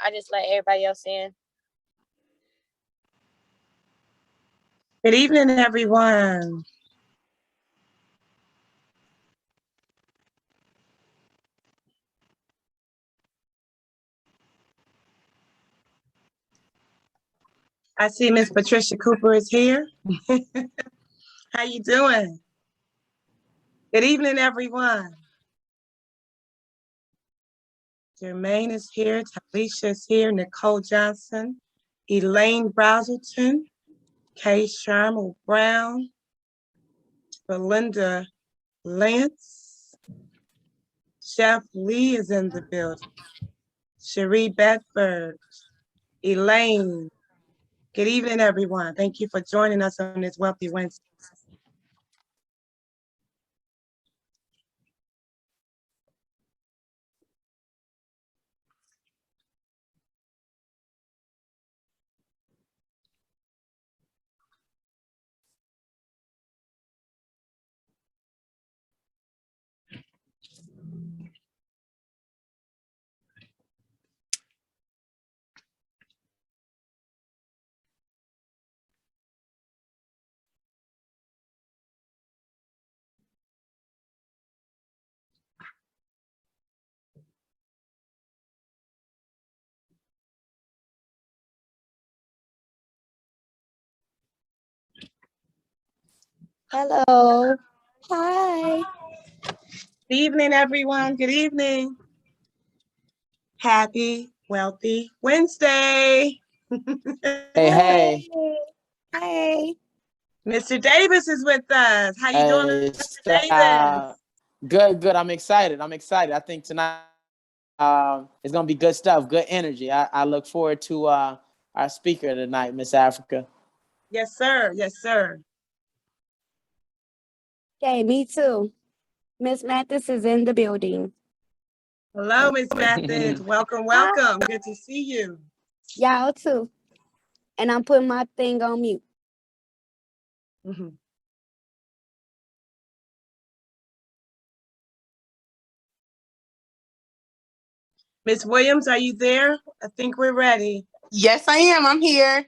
I just let everybody else in. Good evening, everyone. I see Miss Patricia Cooper is here. How you doing? Good evening, everyone. Jermaine is here, Talisha is here, Nicole Johnson, Elaine Brazelton, Kay Sharma Brown, Belinda Lance, Chef Lee is in the building, Cherie Bedford, Elaine. Good evening, everyone. Thank you for joining us on this Wealthy Wednesday. Hello. Hi. Good evening, everyone. Good evening. Happy Wealthy Wednesday. Hey. Hey. Mr. Davis is with us. How you doing, Mr. Davis? Good. I'm excited. I think tonight it's going to be good stuff, good energy. I look forward to our speaker tonight, Miss Africa. Yes, sir. Yes, sir. Okay, me too. Miss Mathis is in the building. Hello, Miss Mathis. Welcome. Good to see you. Y'all too. And I'm putting my thing on mute. Miss Williams, are you there? I think we're ready. Yes, I am. I'm here.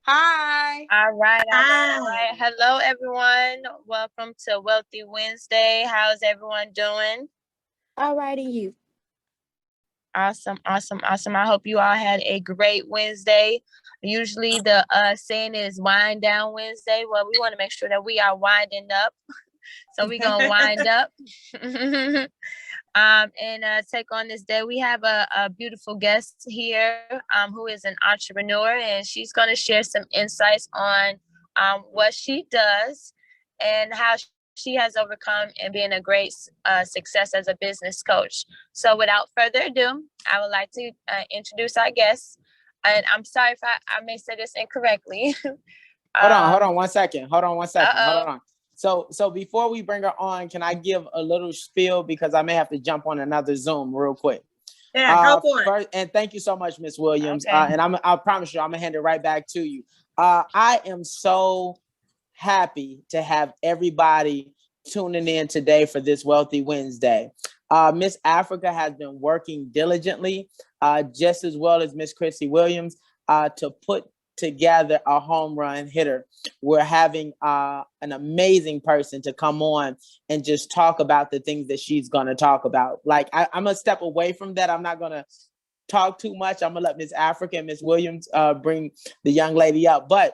Hi. All right. Hello, everyone. Welcome to Wealthy Wednesday. How's everyone doing? All right, and you? Awesome. I hope you all had a great Wednesday. Usually the saying is wind down Wednesday. Well, we want to make sure that we are winding up. So we're going to wind up. And take on this day. We have a beautiful guest here who is an entrepreneur, and she's going to share some insights on what she does and how she has overcome and been a great success as a business coach. So without further ado, I would like to introduce our guest. And I'm sorry if I may say this incorrectly. Hold on one second. Hold on. So before we bring her on, can I give a little spiel because I may have to jump on another Zoom real quick? Yeah, go for it. First, and thank you so much, Miss Williams. Okay. And I promise you, I'm gonna hand it right back to you. I am so happy to have everybody tuning in today for this Wealthy Wednesday. Miss Africa has been working diligently, just as well as Miss Chrissy Williams, to put together a home run hitter. We're having an amazing person to come on and just talk about the things that she's going to talk about. Like I'm going to step away from that. I'm not going to talk too much. I'm going to let Miss Africa and Miss Williams bring the young lady up. But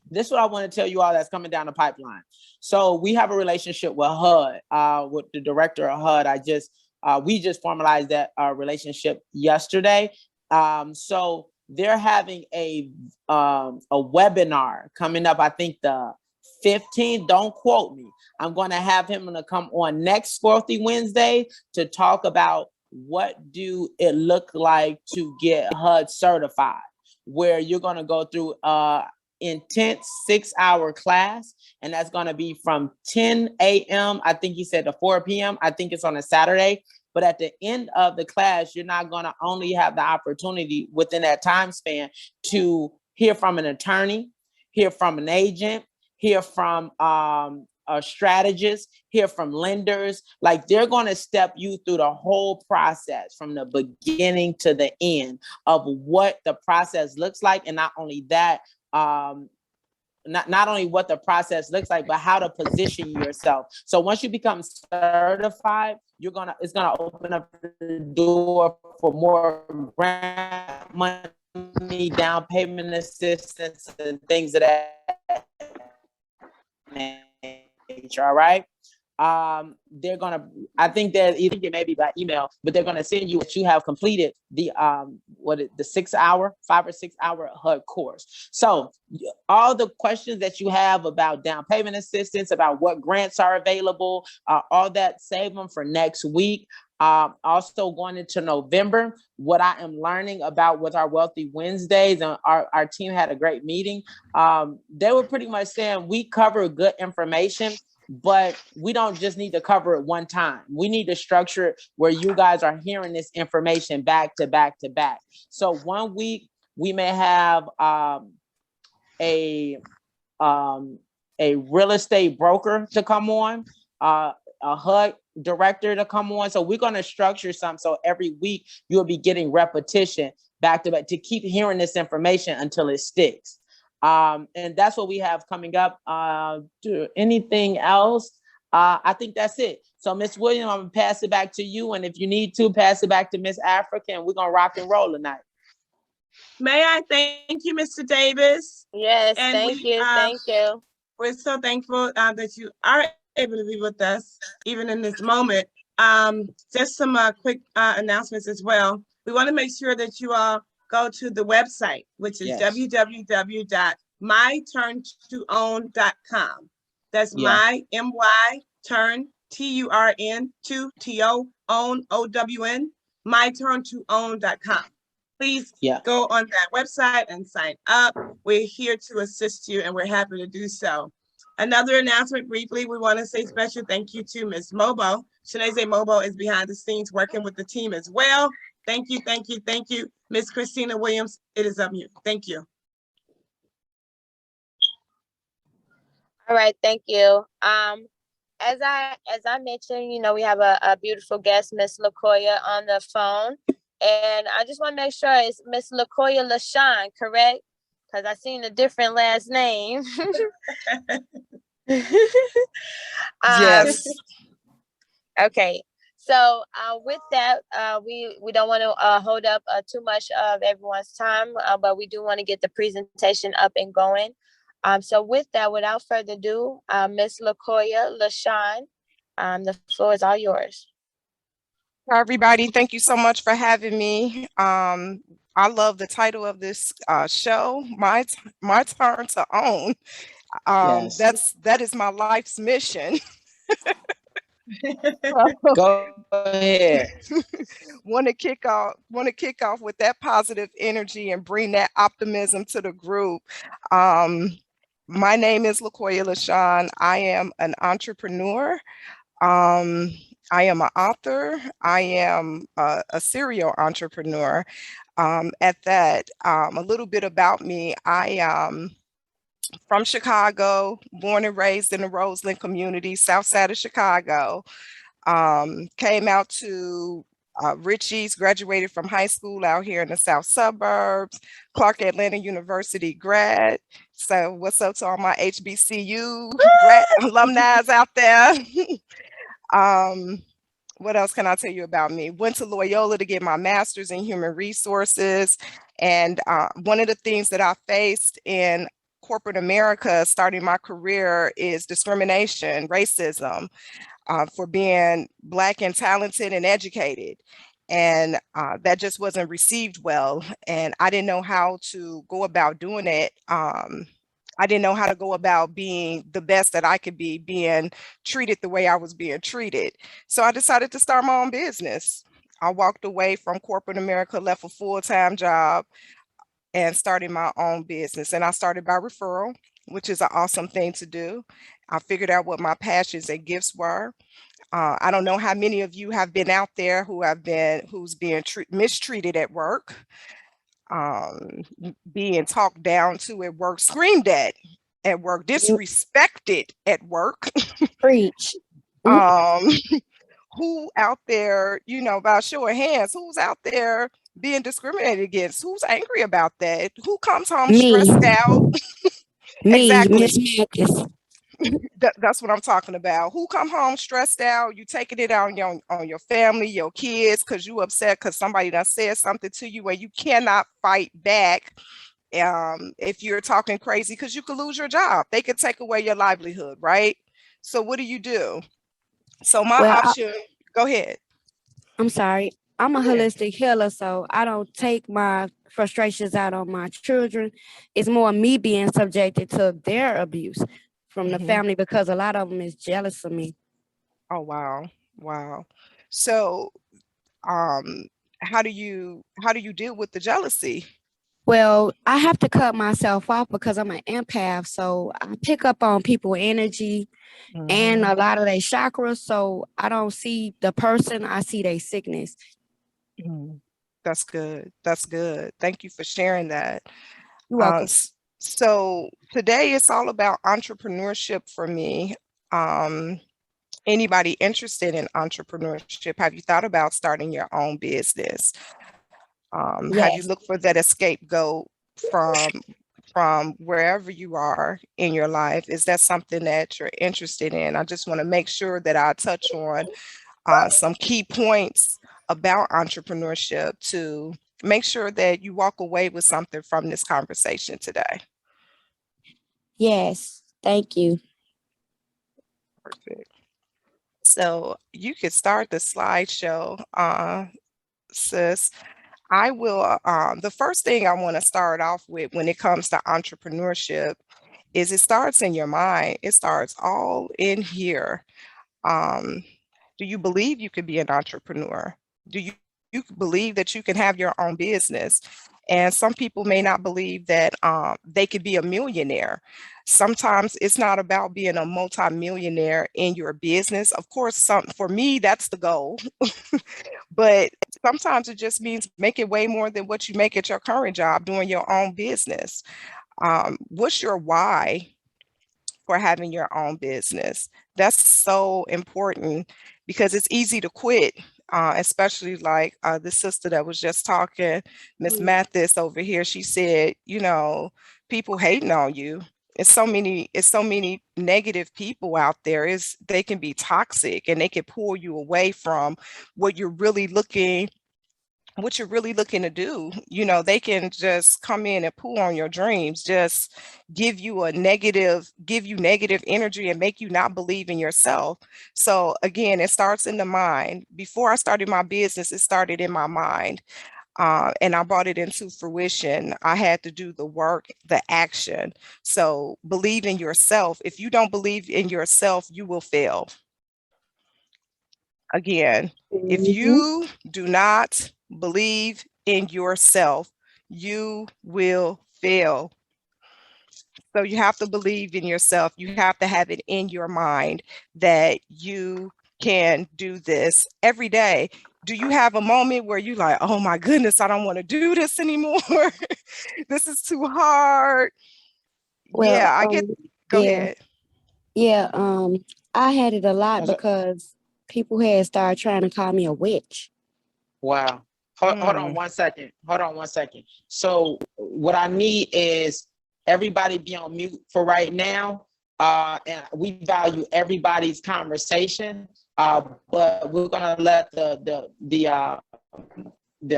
this is what I want to tell you all that's coming down the pipeline. So we have a relationship with HUD, with the director of HUD. We just formalized that relationship yesterday. So they're having a webinar coming up, I think the 15th. Don't quote me. I'm going to have him to come on next Wealthy Wednesday to talk about what do it look like to get HUD certified, where you're going to go through intense 6-hour class, and that's going to be from 10 a.m. I think he said to 4 p.m. I think it's on a Saturday. But at the end of the class, you're not going to only have the opportunity within that time span to hear from an attorney, hear from an agent, hear from strategists, hear from lenders. Like, they're going to step you through the whole process from the beginning to the end of what the process looks like. And not only that, not only what the process looks like, but how to position yourself. So once you become certified, it's gonna open up the door for more grant money, down payment assistance, and things of that nature. All right. They're gonna, I think that either it may be by email, but they're gonna send you that you have completed the the 5 or 6 hour HUD course. So all the questions that you have about down payment assistance, about what grants are available, all that, save them for next week. Also going into November, what I am learning about with our Wealthy Wednesdays, and our team had a great meeting. They were pretty much saying we cover good information, but we don't just need to cover it one time. We need to structure it where you guys are hearing this information back to back to back. So one week we may have a real estate broker to come on, a HUD director to come on. So we're going to structure something so every week you'll be getting repetition back to back to keep hearing this information until it sticks. And that's what we have coming up. Anything else? I think that's it. So Miss Williams, I'm gonna pass it back to you. And if you need to, pass it back to Miss Africa, and we're gonna rock and roll tonight. May I thank you, Mr. Davis? Yes, And thank you. We're so thankful that you are able to be with us, even in this moment. Just some quick announcements as well. We want to make sure that you all go to the website, which is www.myturn2own.com. That's my, M-Y, turn, T-U-R-N, T-O-Own, O-W-N, myturn2own.com. Please go on that website and sign up. We're here to assist you, and we're happy to do so. Another announcement briefly, we want to say special thank you to Ms. Mobo. Shanaze Mobo is behind the scenes working with the team as well. Thank you, thank you, thank you. Ms. Christina Williams, it is up to you. Thank you. All right, thank you. As I mentioned, we have a beautiful guest, Miss LaCoya, on the phone. And I just want to make sure it's Miss LaCoya Lashawn, correct? Because I seen a different last name. Yes. Okay. So with that, we don't want to hold up too much of everyone's time, but we do want to get the presentation up and going. So with that, without further ado, Miss LaCoya Lashawn, the floor is all yours. Hi, everybody. Thank you so much for having me. I love the title of this show, My Turn to Own. That is my life's mission. Go ahead. Want to kick off with that positive energy and bring that optimism to the group. My name is LaCoya Lashawn. I am an entrepreneur. I am an author. I am a serial entrepreneur. At that, a little bit about me. I am from Chicago, born and raised in the Roseland community, south side of Chicago. Came out to Richie's, graduated from high school out here in the south suburbs, Clark Atlanta University grad. So what's up to all my HBCU alumni out there? What else can I tell you about me? Went to Loyola to get my master's in human resources. And one of the things that I faced in corporate America starting my career is discrimination, racism, for being Black and talented and educated. And that just wasn't received well. And I didn't know how to go about doing it. I didn't know how to go about being the best that I could be, being treated the way I was being treated. So I decided to start my own business. I walked away from corporate America, left a full-time job, and started my own business. And I started by referral, which is an awesome thing to do. I figured out what my passions and gifts were. I don't know how many of you have been out there who's being mistreated at work, being talked down to at work, screamed at at work, disrespected at work. Preach. Who out there, by show of hands, who's out there being discriminated against? Who's angry about that? Who comes home Me. stressed out? Me, Exactly. Miss Mathis. That's what I'm talking about. Who come home stressed out? You taking it out on your family, your kids, because you upset because somebody done said something to you and you cannot fight back. If you're talking crazy, because you could lose your job. They could take away your livelihood, right? So what do? So my option, go ahead. I'm sorry. I'm a Go ahead. holistic healer, so I don't take my frustrations out on my children. It's more me being subjected to their abuse from the family, because a lot of them is jealous of me. Oh, wow. Wow. So, how do you deal with the jealousy? Well, I have to cut myself off because I'm an empath, so I pick up on people's energy and a lot of their chakras, so I don't see the person, I see their sickness. That's good. That's good. Thank you for sharing that. You're welcome. So today it's all about entrepreneurship for me. Anybody interested in entrepreneurship? Have you thought about starting your own business? Have you Yes. looked for that scapegoat from wherever you are in your life? Is that something that you're interested in? I just want to make sure that I touch on some key points about entrepreneurship to make sure that you walk away with something from this conversation today. Yes. Thank you. Perfect. So you could start the slideshow, sis. I will, the first thing I want to start off with when it comes to entrepreneurship is it starts in your mind. It starts all in here. Do you believe you could be an entrepreneur? Do you believe that you can have your own business? And some people may not believe that they could be a millionaire. Sometimes it's not about being a multimillionaire in your business. Of course, for me, that's the goal. But sometimes it just means making way more than what you make at your current job doing your own business. What's your why for having your own business? That's so important because it's easy to quit, especially like the sister that was just talking, Miss Mathis over here. She said, people hating on you. It's so many negative people out there. They can be toxic and they can pull you away from what you're really looking to do. They can just come in and pull on your dreams, just give you negative energy and make you not believe in yourself. So again, it starts in the mind. Before I started my business, it started in my mind. And I brought it into fruition. I had to do the work, the action. So believe in yourself. If you don't believe in yourself, you will fail. Again, if you do not believe in yourself, you will fail. So you have to believe in yourself. You have to have it in your mind that you can do this every day. Do you have a moment where you're like, oh my goodness, I don't want to do this anymore? This is too hard. Well, Yeah, go ahead. Yeah, I had it a lot because people had started trying to call me a witch. Wow. Hold on 1 second. So what I need is everybody be on mute for right now. And we value everybody's conversation. But we're gonna let the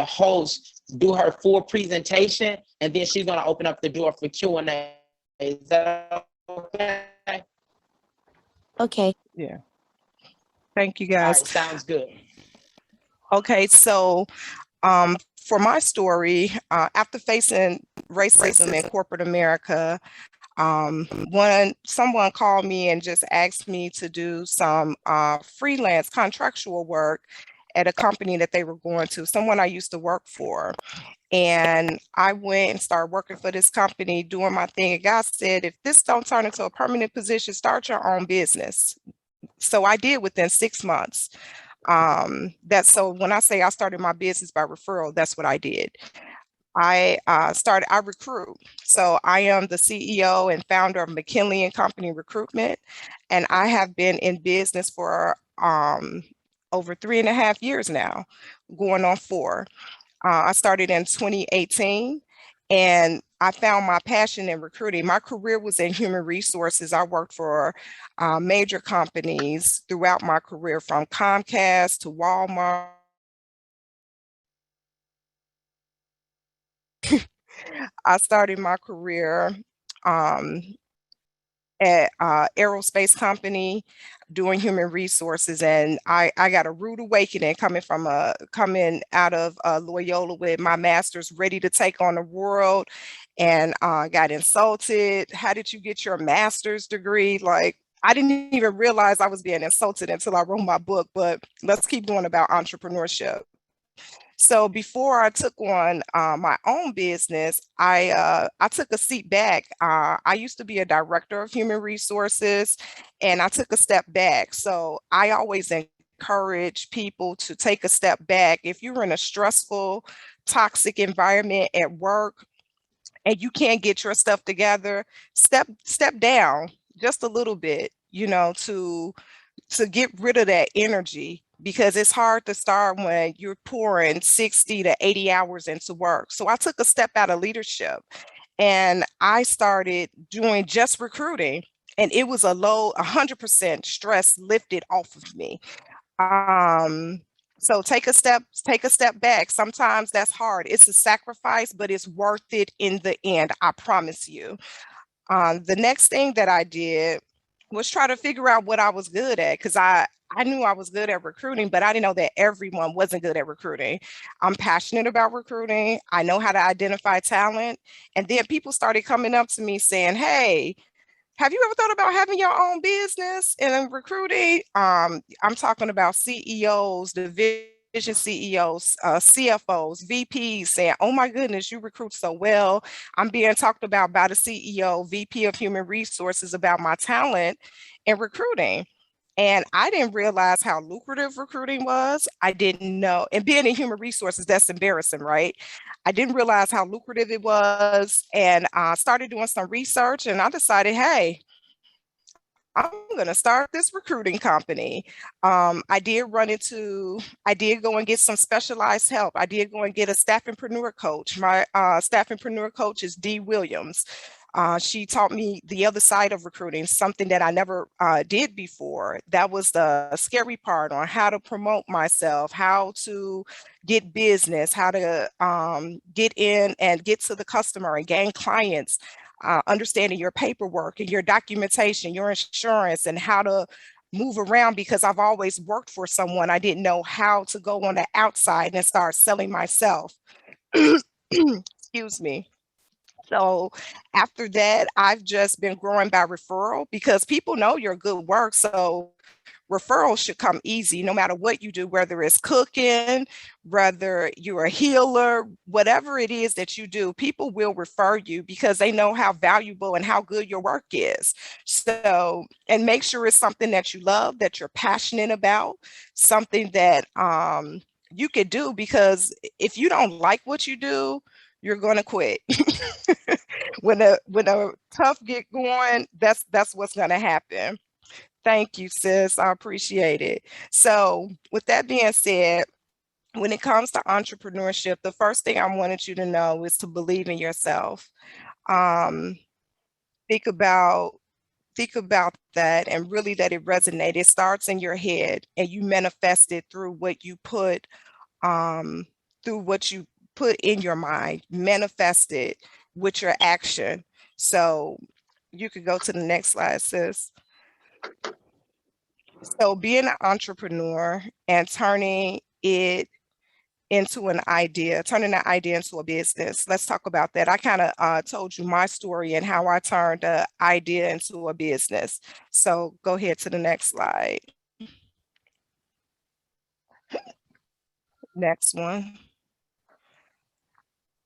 host do her full presentation, and then she's gonna open up the door for Q&A. Is that okay? Okay. Yeah. Thank you, guys. All right, sounds good. Okay, so for my story, after facing racism in corporate America, someone called me and just asked me to do some freelance contractual work at a company that they were going to, someone I used to work for. And I went and started working for this company, doing my thing. And God said, if this don't turn into a permanent position, start your own business. So I did within 6 months. So when I say I started my business by referral, that's what I did. I recruit. So I am the CEO and founder of McKinley and Company Recruitment, and I have been in business for over 3.5 years now, going on 4. I started in 2018, and I found my passion in recruiting. My career was in human resources. I worked for major companies throughout my career, from Comcast to Walmart. I started my career at aerospace company doing human resources, and I got a rude awakening coming out of Loyola with my master's, ready to take on the world, and got insulted. How did you get your master's degree? Like, I didn't even realize I was being insulted until I wrote my book. But let's keep going about entrepreneurship. So before I took on my own business, I took a seat back. I used to be a director of human resources, and I took a step back. So I always encourage people to take a step back. If you're in a stressful, toxic environment at work and you can't get your stuff together, step down just a little bit, to get rid of that energy, because it's hard to start when you're pouring 60 to 80 hours into work. So I took a step out of leadership and I started doing just recruiting, and it was 100% stress lifted off of me. So take a step back. Sometimes that's hard. It's a sacrifice, but it's worth it in the end. I promise you. The next thing that I did was try to figure out what I was good at, because I knew I was good at recruiting, but I didn't know that everyone wasn't good at recruiting. I'm passionate about recruiting. I know how to identify talent. And then people started coming up to me saying, hey, have you ever thought about having your own business in recruiting? I'm talking about CEOs, division CEOs, CFOs, VPs saying, oh my goodness, you recruit so well. I'm being talked about by the CEO, VP of Human Resources about my talent in recruiting. And I didn't realize how lucrative recruiting was. I didn't know. And being in human resources, that's embarrassing, right? I didn't realize how lucrative it was. And I started doing some research, and I decided, hey, I'm going to start this recruiting company. I did go and get some specialized help. I did go and get a staffingpreneur coach. My staffingpreneur coach is Dee Williams. She taught me the other side of recruiting, something that I never did before. That was the scary part, on how to promote myself, how to get business, how to get in and get to the customer and gain clients, understanding your paperwork and your documentation, your insurance, and how to move around, because I've always worked for someone. I didn't know how to go on the outside and start selling myself. Excuse me. So after that, I've just been growing by referral, because people know your good work. So referrals should come easy, no matter what you do, whether it's cooking, whether you're a healer, whatever it is that you do, people will refer you because they know how valuable and how good your work is. So, and make sure it's something that you love, that you're passionate about, something that you could do, because if you don't like what you do, you're going to quit. When a tough get going, that's what's going to happen. Thank you, sis. I appreciate it. So with that being said, when it comes to entrepreneurship, the first thing I wanted you to know is to believe in yourself. Think about that and really let it resonate. It starts in your head and you manifest it through what you put in your mind. Manifest it with your action. So you could go to the next slide, sis. So being an entrepreneur and turning it into an idea, turning that idea into a business. Let's talk about that. I kind of told you my story and how I turned the idea into a business. So go ahead to the next slide. Next one.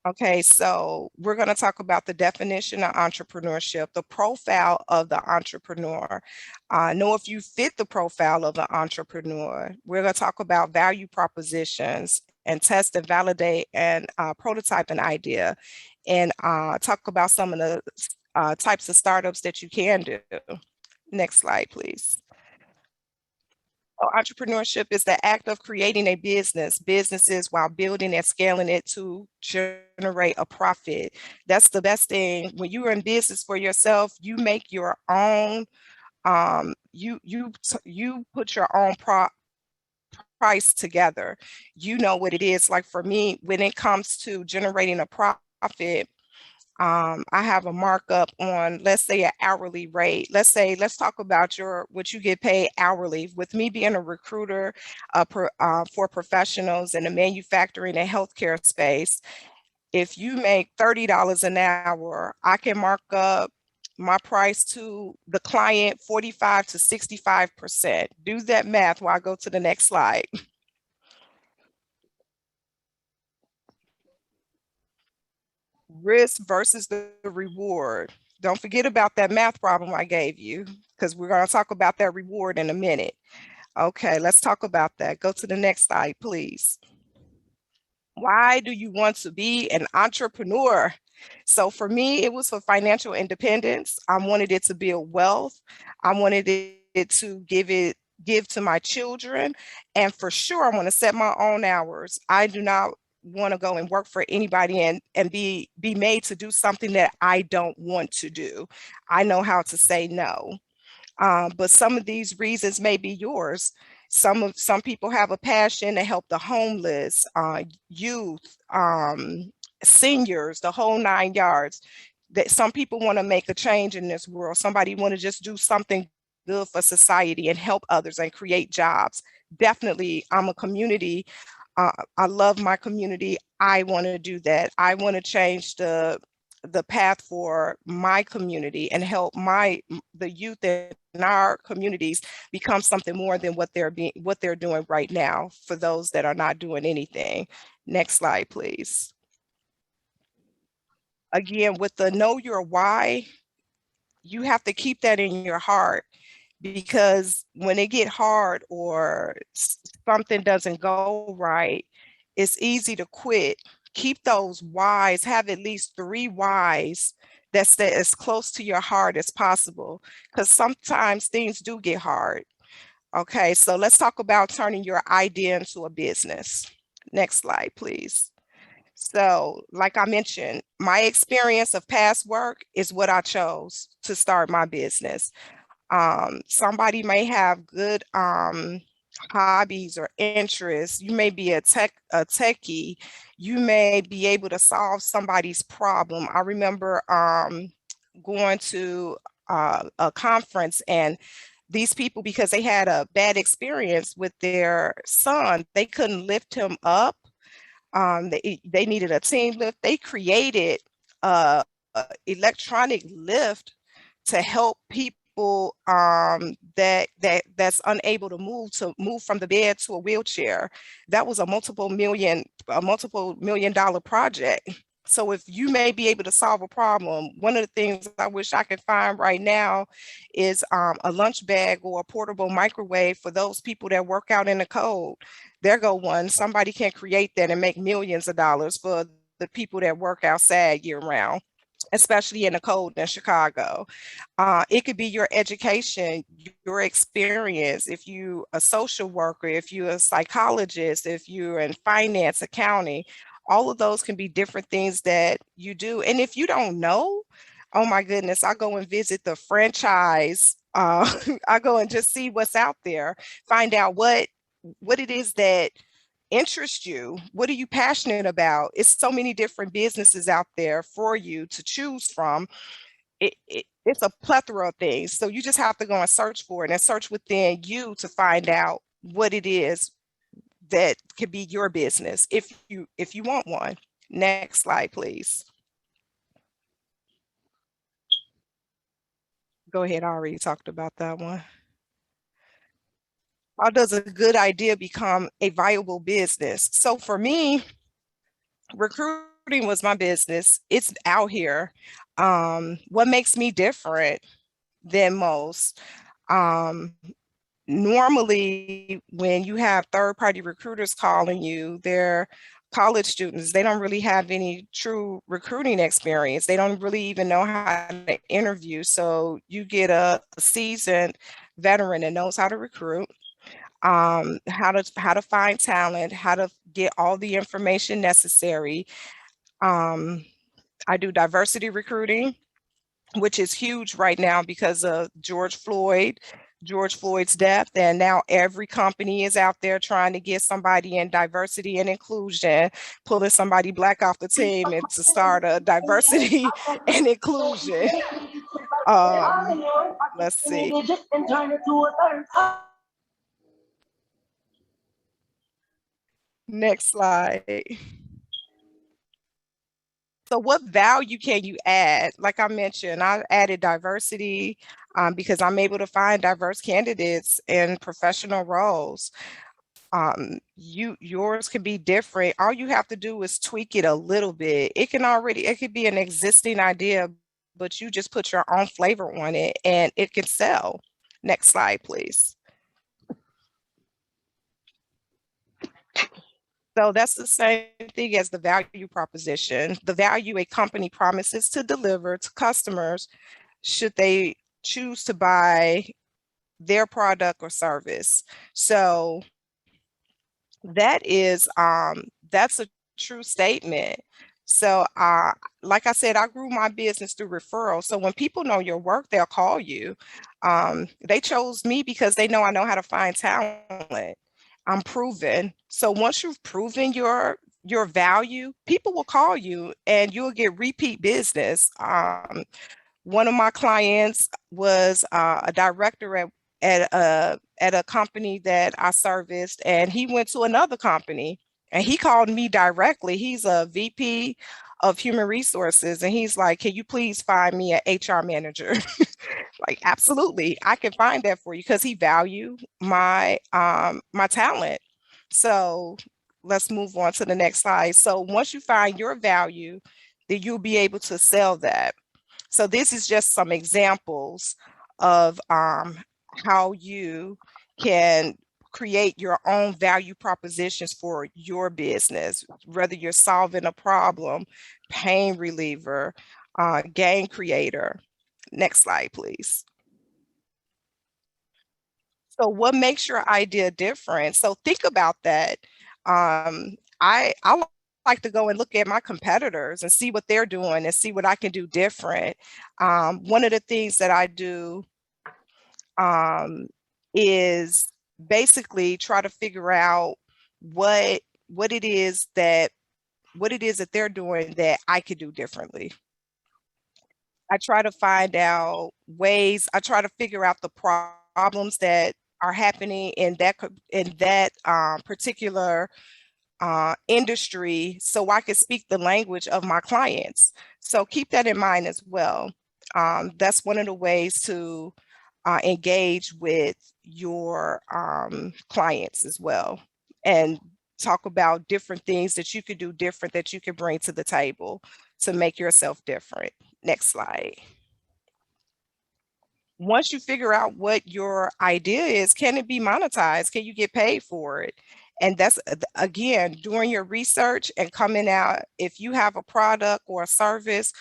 Okay, so we're going to talk about the definition of entrepreneurship, the profile of the entrepreneur. Know if you fit the profile of the entrepreneur. We're going to talk about value propositions and test and validate and prototype an idea, and talk about some of the types of startups that you can do. Next slide, please. So entrepreneurship is the act of creating a businesses while building and scaling it to generate a profit. That's the best thing. When you're in business for yourself, you make your own, you put your own price together. You know what it is. Like for me, when it comes to generating a profit, I have a markup on, let's say, an hourly rate. Let's talk about what you get paid hourly. With me being a recruiter for professionals in the manufacturing and healthcare space, if you make $30 an hour, I can mark up my price to the client 45 to 65%. Do that math while I go to the next slide. Risk versus the reward. Don't forget about that math problem I gave you, because we're going to talk about that reward in a minute. Okay, let's talk about that. Go to the next slide, please. Why do you want to be an entrepreneur? So for me, it was for financial independence. I wanted it to build wealth. I wanted it to give to my children. And for sure, I want to set my own hours. I do not want to go and work for anybody and be made to do something that I don't want to do. I know how to say no. But some of these reasons may be yours. Some people have a passion to help the homeless, youth, seniors, the whole 9 yards. That some people want to make a change in this world. Somebody want to just do something good for society and help others and create jobs. Definitely, I'm a community. I love my community. I want to do that. I want to change the path for my community and help the youth in our communities become something more than what they're doing right now, for those that are not doing anything. Next slide, please. Again, with the know your why, you have to keep that in your heart, because when it get hard or something doesn't go right, it's easy to quit. Keep those whys, have at least 3 whys that's as close to your heart as possible, because sometimes things do get hard. Okay, so let's talk about turning your idea into a business. Next slide, please. So, like I mentioned, my experience of past work is what I chose to start my business. Somebody may have good hobbies or interests. You may be a techie. You may be able to solve somebody's problem. I remember going to a conference, and these people, because they had a bad experience with their son, they couldn't lift him up. They needed a team lift. They created a electronic lift to help people that's unable to move from the bed to a wheelchair. That was a multiple million dollar project. So if you may be able to solve a problem, one of the things I wish I could find right now is a lunch bag or a portable microwave for those people that work out in the cold. There go one. Somebody can create that and make millions of dollars for the people that work outside year round, especially in the cold in Chicago. It could be your education, your experience. If you a social worker, if you're a psychologist, if you're in finance, accounting, all of those can be different things that you do. And if you don't know, oh my goodness, I go and visit the franchise. I go and just see what's out there, find out what it is that interests you. What are you passionate about? It's so many different businesses out there for you to choose from. It's a plethora of things. So you just have to go and search for it and search within you to find out what it is that could be your business if you want one. Next slide, please. Go ahead, I already talked about that one. How does a good idea become a viable business? So for me, recruiting was my business. It's out here. What makes me different than most? normally when you have third-party recruiters calling you, they're college students. They don't really have any true recruiting experience. They don't really even know how to interview. So you get a seasoned veteran that knows how to recruit, how to find talent, how to get all the information necessary. I do diversity recruiting, which is huge right now because of George Floyd's death. And now every company is out there trying to get somebody in diversity and inclusion, pulling somebody Black off the team and to start a diversity and inclusion. Let's see. Next slide. So what value can you add? Like I mentioned, I added diversity because I'm able to find diverse candidates in professional roles. Yours can be different. All you have to do is tweak it a little bit. It could be an existing idea, but you just put your own flavor on it and it can sell. Next slide, please. So that's the same thing as the value proposition. The value a company promises to deliver to customers should they choose to buy their product or service. So that's a true statement. So like I said, I grew my business through referrals. So when people know your work, they'll call you. They chose me because they know I know how to find talent. I'm proven. So once you've proven your value, people will call you and you'll get repeat business. One of my clients was a director at a company that I serviced, and he went to another company and he called me directly. He's a VP of human resources, and he's like, "Can you please find me an HR manager?" Like, absolutely, I can find that for you, because he valued my my talent. So let's move on to the next slide. So once you find your value, then you'll be able to sell that. So this is just some examples of how you can create your own value propositions for your business, whether you're solving a problem, pain reliever, gain creator. Next slide, please. So what makes your idea different? So think about that. I like to go and look at my competitors and see what they're doing and see what I can do different. One of the things that I do is basically try to figure out what it is that they're doing that I could do differently. I try to find out ways. I try to figure out the problems that are happening in that particular industry, so I can speak the language of my clients. So keep that in mind as well. That's one of the ways to engage with your clients as well, and talk about different things that you could do different, that you could bring to the table to make yourself different. Next slide. Once you figure out what your idea is, can it be monetized? Can you get paid for it? And that's, again, doing your research and coming out. If you have a product or a service,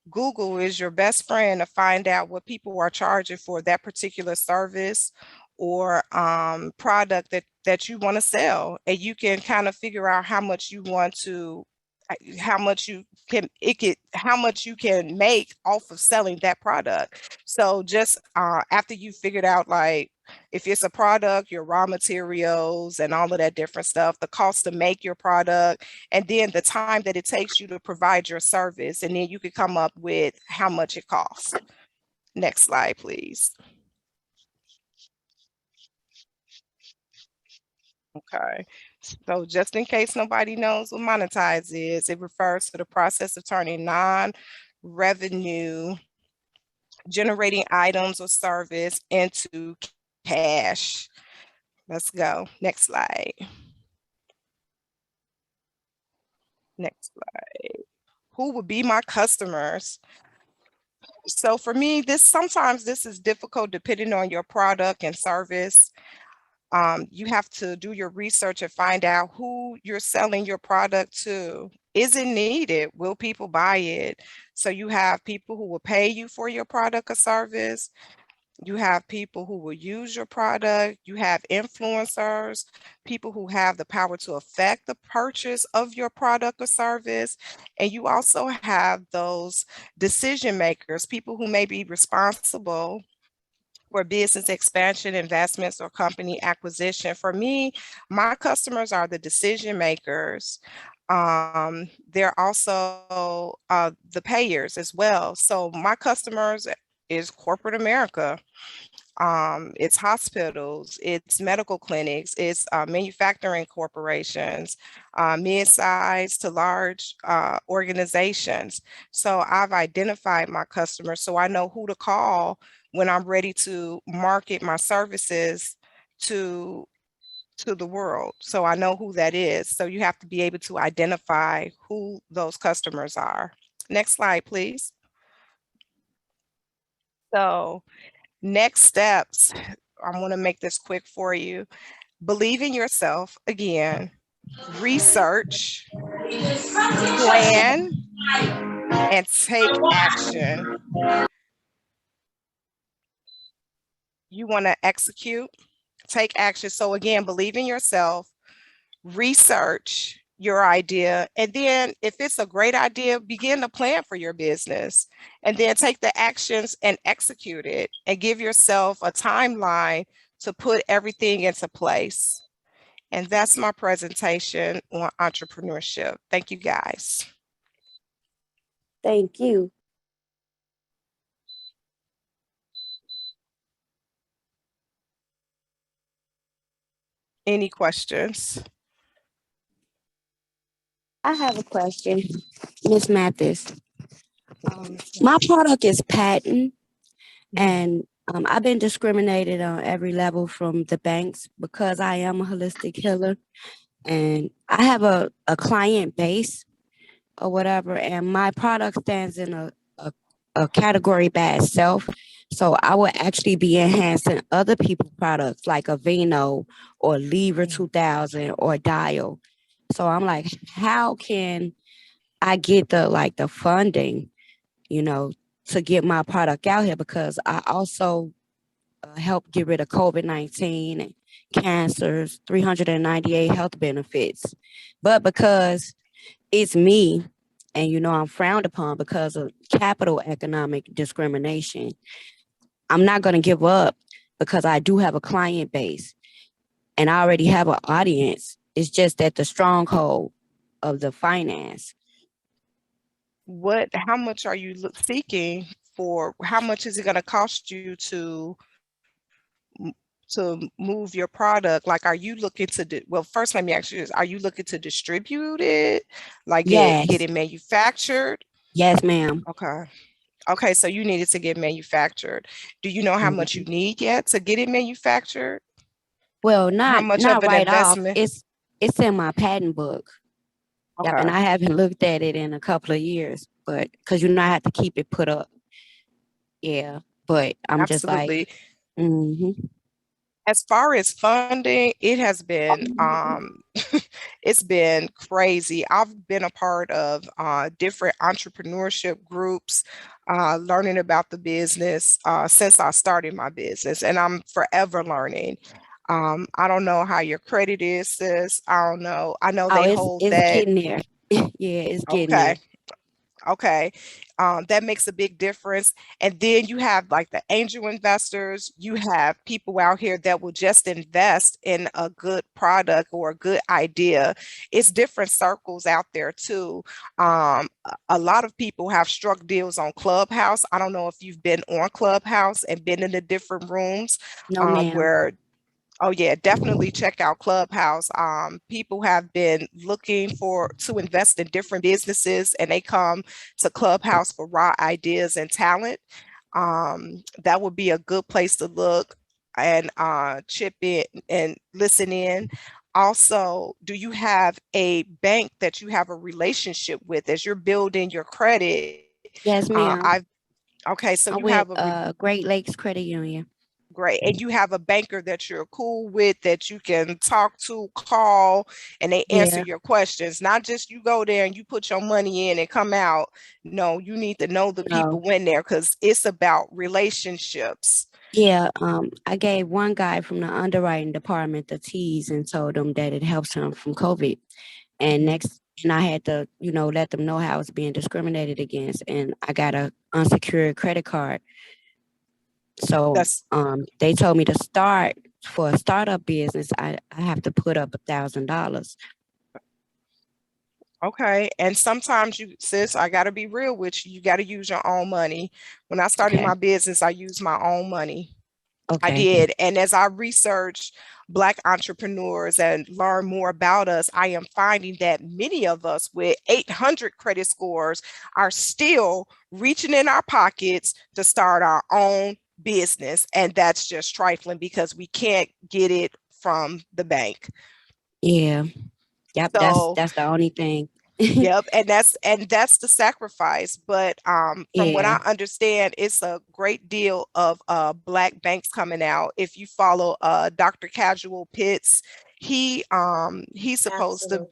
Google is your best friend to find out what people are charging for that particular service or product that you want to sell. And you can kind of figure out how much you can make off of selling that product. So just after you figured out, like, if it's a product, your raw materials and all of that different stuff, the cost to make your product, and then the time that it takes you to provide your service, and then you could come up with how much it costs. Next slide, please. Okay, so just in case nobody knows what monetize is, it refers to the process of turning non-revenue generating items or service into cash. Let's go. Next slide. Next slide. Who would be my customers? So for me, sometimes this is difficult depending on your product and service. You have to do your research and find out who you're selling your product to. Is it needed? Will people buy it? So you have people who will pay you for your product or service. You have people who will use your product. You have influencers, people who have the power to affect the purchase of your product or service. And you also have those decision makers, people who may be responsible for business expansion, investments, or company acquisition. For me, my customers are the decision makers. They're also the payers as well. So my customers is corporate America. It's hospitals, it's medical clinics, it's manufacturing corporations, mid-sized to large organizations. So I've identified my customers so I know who to call when I'm ready to market my services to the world. So I know who that is. So you have to be able to identify who those customers are. Next slide, please. So next steps, I want to make this quick for you. Believe in yourself again, research, plan, and take action. You want to execute, take action. So again, believe in yourself, research your idea, and then if it's a great idea, begin to plan for your business, and then take the actions and execute it, and give yourself a timeline to put everything into place. And that's my presentation on entrepreneurship. Thank you, guys. Thank you. Any questions? I have a question, Miss Mathis. My product is patent, and I've been discriminated on every level from the banks because I am a holistic healer, and I have a client base or whatever, and my product stands in a category by itself. So I would actually be enhancing other people's products like a Vino or Lever 2000 or Dial. So I'm like, how can I get the funding, to get my product out here? Because I also help get rid of COVID-19 and cancers, 398 health benefits. But because it's me, and I'm frowned upon because of capital economic discrimination, I'm not going to give up because I do have a client base and I already have an audience. It's just that the stronghold of the finance. How much are you seeking for? How much is it going to cost you to move your product? Like, are you looking to well, first let me ask you this: are you looking to distribute it, like Yes. get it manufactured? Yes, ma'am. Okay, so you need it to get manufactured. Do you know how much you need yet to get it manufactured? Well, How not much of an right off. investment? It's in my patent book. Yep, and I haven't looked at it in a couple of years, but because I have to keep it put up. Yeah, but I'm just like, as far as funding, it has been it's been crazy. I've been a part of different entrepreneurship groups, learning about the business since I started my business, and I'm forever learning. I don't know how your credit is, sis. I don't know. I know they hold it's that. getting there. Yeah, it's getting there. Okay. That makes a big difference. And then you have like the angel investors, you have people out here that will just invest in a good product or a good idea. It's different circles out there too. A lot of people have struck deals on Clubhouse. I don't know if you've been on Clubhouse and been in the different rooms where oh yeah, definitely check out Clubhouse. People have been looking to invest in different businesses, and they come to Clubhouse for raw ideas and talent. That would be a good place to look and chip in and listen in. Also, do you have a bank that you have a relationship with as you're building your credit? Yes, ma'am. Okay, so I'm you with have a Great Lakes Credit Union. Great. And you have a banker that you're cool with, that you can talk to, call, and they answer Yeah, your questions. Not just you go there and you put your money in and come out. No, you need to know the no. people in there because it's about relationships. Yeah, I gave one guy from the underwriting department the teas and told him that it helps him from COVID. And I had to, let them know how I was being discriminated against. And I got a unsecured credit card. So That's they told me to start for a startup business. I have to put up $1,000. okay. And sometimes you, sis, I got to be real with you. You got to use your own money. When I started Okay. my business, I used my own money. I Okay. did. And as I researched Black entrepreneurs and learn more about us, I am finding that many of us with 800 credit scores are still reaching in our pockets to start our own business. And that's just trifling because we can't get it from the bank. Yeah. Yep. So That's the only thing. yep, and that's the sacrifice. But from what Yeah. I understand, it's a great deal of Black banks coming out. If you follow Dr. Casual Pitts, he's supposed to Absolutely.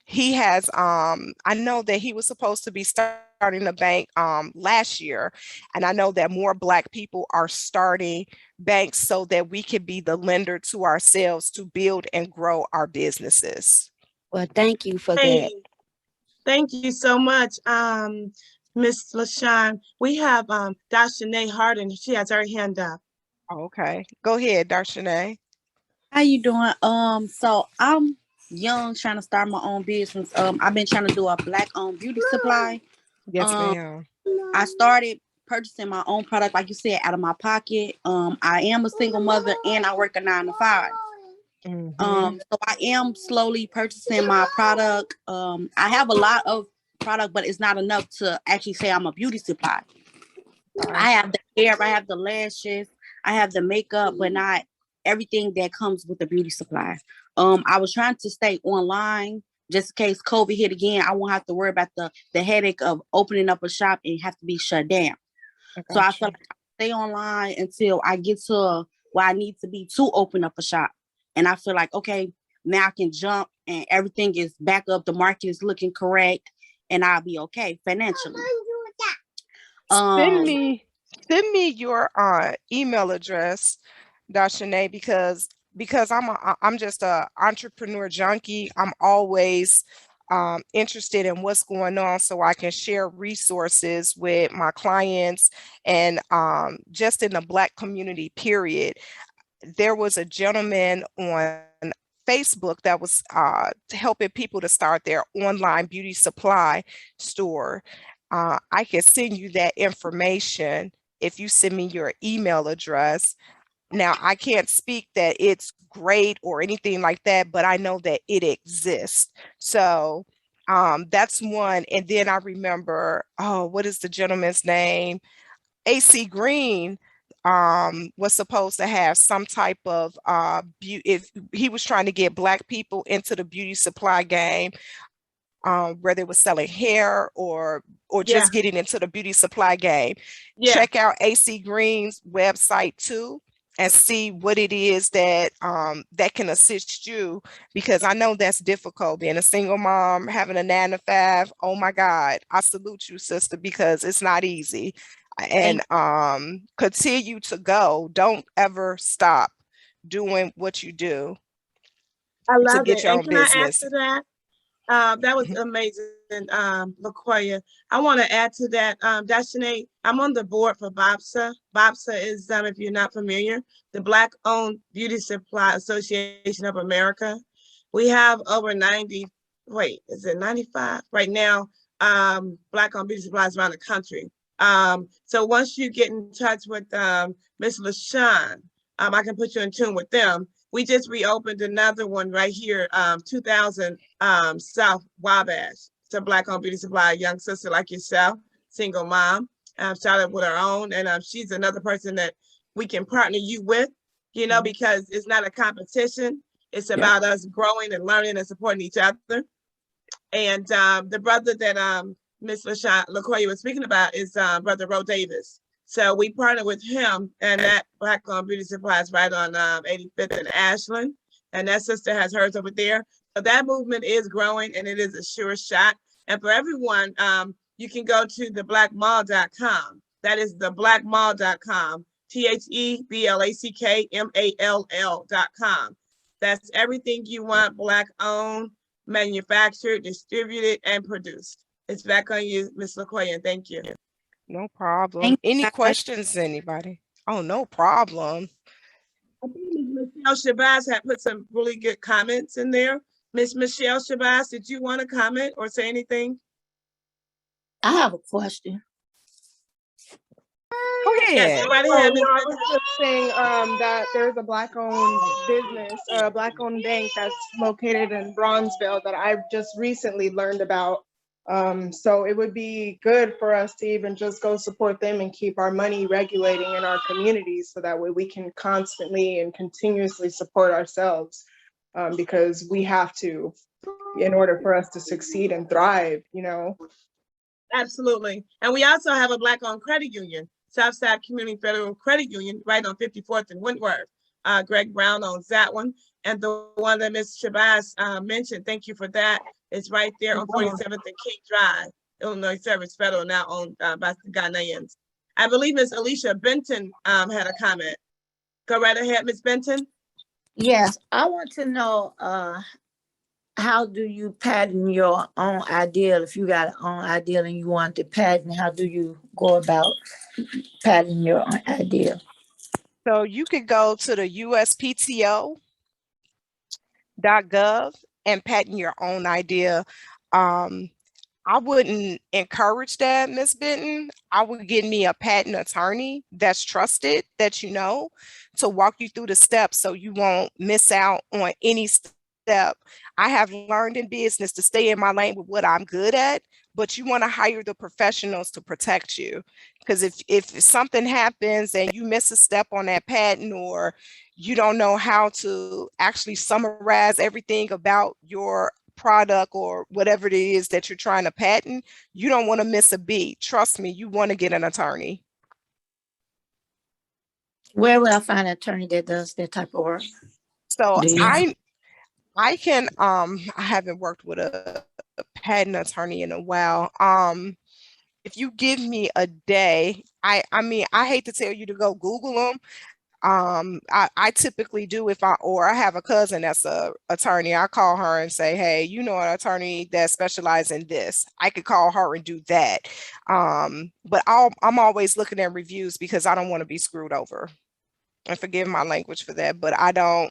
he has I know that he was supposed to be starting a bank last year, and I know that more Black people are starting banks so that we can be the lender to ourselves to build and grow our businesses. Well, thank you for Hey, that. thank you so much, Miss LaShawn. We have Dashanae Harden. She has her hand up. Okay, go ahead, Darshanae. How you doing? So I'm young, trying to start my own business. I've been trying to do a Black owned beauty supply. Yes, Um, ma'am. I started purchasing my own product, like you said, out of my pocket. I am a single mother and I work a 9 to 5. Mm-hmm. So I am slowly purchasing my product. I have a lot of product, but it's not enough to actually say I'm a beauty supply. Okay. I have the hair, I have the lashes, I have the makeup, but not everything that comes with the beauty supply. I was trying to stay online just in case COVID hit again. I won't have to worry about the headache of opening up a shop and have to be shut down. I So I got felt you. like I stay online until I get to where I need to be to open up a shop. And I feel like, okay, now I can jump and everything is back up. The market is looking correct and I'll be okay financially. Send Um, me your email address, Dashane, because I'm just a entrepreneur junkie. I'm always interested in what's going on so I can share resources with my clients and just in the Black community, period. There was a gentleman on Facebook that was helping people to start their online beauty supply store. I can send you that information if you send me your email address. Now, I can't speak that it's great or anything like that, but I know that it exists. So that's one. And then I remember, oh, what is the gentleman's name? AC Green was supposed to have some type of if he was trying to get Black people into the beauty supply game, whether it was selling hair or Yeah, just getting into the beauty supply game. yeah. Check out AC Green's website too and see what it is that that can assist you, because I know that's difficult being a single mom, having a 9 to 5. Oh my God, I salute you, sister, because it's not easy. And thank continue to go. Don't ever stop doing what you do I to love get it. your And own can I add business. to that? That was amazing, LaCoya. I want to add to that, Dashanae, I'm on the board for BOPSA. BOPSA is, if you're not familiar, the Black-owned Beauty Supply Association of America. We have over 90, wait, is it 95? Right now, Black-owned beauty supplies around the country. So once you get in touch with Ms. LaShawn, I can put you in tune with them. We just reopened another one right here, 2000 South Wabash. It's a Black-owned beauty supply, young sister like yourself, single mom, started with her own, and she's another person that we can partner you with, because it's not a competition. It's Yep. about us growing and learning and supporting each other. And the brother that Miss LaCoya was speaking about is Brother Ro Davis. So we partnered with him, and that Black-owned beauty supply is right on 85th and Ashland, and that sister has hers over there. So that movement is growing, and it is a sure shot. And for everyone, you can go to theblackmall.com. That is theblackmall.com, THEBLACKMALL.com. That's everything you want Black-owned, manufactured, distributed, and produced. It's back on you, Ms. LaCoya, and thank you. No problem. Thank Any you. questions, anybody? Oh, no problem. I think Ms. Michelle Shabazz had put some really good comments in there. Ms. Michelle Shabazz, did you want to comment or say anything? I have a question. Go Yes, ahead. go right ahead, Ms. I was just saying that there's a Black-owned business, a Black-owned bank that's located in Bronzeville that I've just recently learned about. So it would be good for us to even just go support them and keep our money regulating in our communities so that way we can constantly and continuously support ourselves, because we have to in order for us to succeed and thrive, you know. Absolutely. And we also have a Black-owned credit union, Southside Community Federal Credit Union, right on 54th and Wentworth. Greg Brown owns that one. And the one that Ms. Shabazz mentioned, thank you for that, is right there on 47th and King Drive. Illinois Service Federal, now owned by the Ghanaians. I believe Ms. Alicia Benton had a comment. Go right ahead, Ms. Benton. Yes, I want to know how do you patent your own ideal? If you got an own ideal and you want to patent, how do you go about patenting your own ideal? So you could go to the USPTO.gov and patent your own idea. I wouldn't encourage that, Ms. Benton. I would get me a patent attorney that's trusted, that you know, to walk you through the steps so you won't miss out on any step. I have learned in business to stay in my lane with what I'm good at, but you want to hire the professionals to protect you. Because if something happens and you miss a step on that patent, or you don't know how to actually summarize everything about your product or whatever it is that you're trying to patent, you don't want to miss a beat. Trust me, you want to get an attorney. Where will I find an attorney that does that type of work? So Do you- I can I haven't worked with a patent attorney in a while. If you give me a day, I mean, I hate to tell you to go Google them. I typically do or I have a cousin that's a attorney. I call her and say, hey, you know, an attorney that specializes in this. I could call her and do that. But I'm always looking at reviews because I don't want to be screwed over. And forgive my language for that, but I don't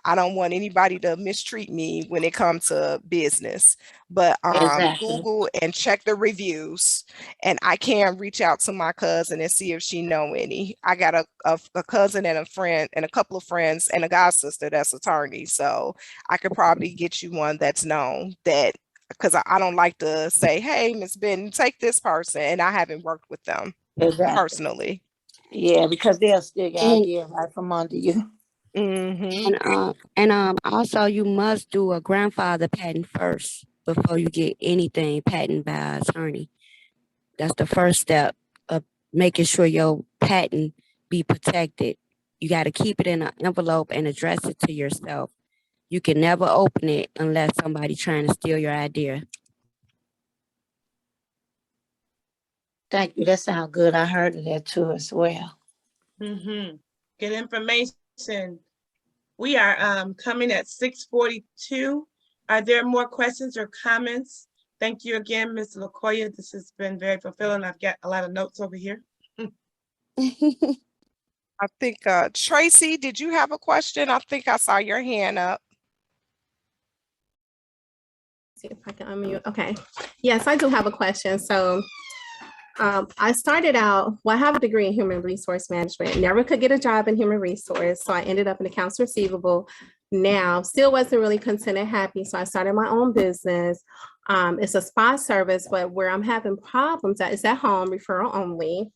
want anybody to mistreat me when it comes to business. But Exactly. Google and check the reviews, and I can reach out to my cousin and see if she know any. I got a cousin and a friend and a couple of friends and a god sister that's attorney, so I could probably get you one that's known, that because I don't like to say, hey, Ms. Benton, take this person, and I haven't worked with them personally. Yeah, because they'll steal your And- idea right from under you. Mm-hmm. And also you must do a grandfather patent first before you get anything patented by an attorney. That's the first step of making sure your patent be protected. You got to keep it in an envelope and address it to yourself. You can never open it unless somebody trying to steal your idea. Thank you. That sounds good. I heard of that too as well. Good information. We are coming at 6:42. Are there more questions or comments? Thank you again, Ms. LaCoya. This has been very fulfilling. I've got a lot of notes over here. I think, Tracy, did you have a question? I think I saw your hand up. See if I can unmute. Okay. Yes, I do have a question. So I started out, well, I have a degree in human resource management, never could get a job in human resource. So I ended up in accounts receivable. Now, still wasn't really content and happy. So I started my own business. It's a spa service, but where I'm having problems at is at home, referral only.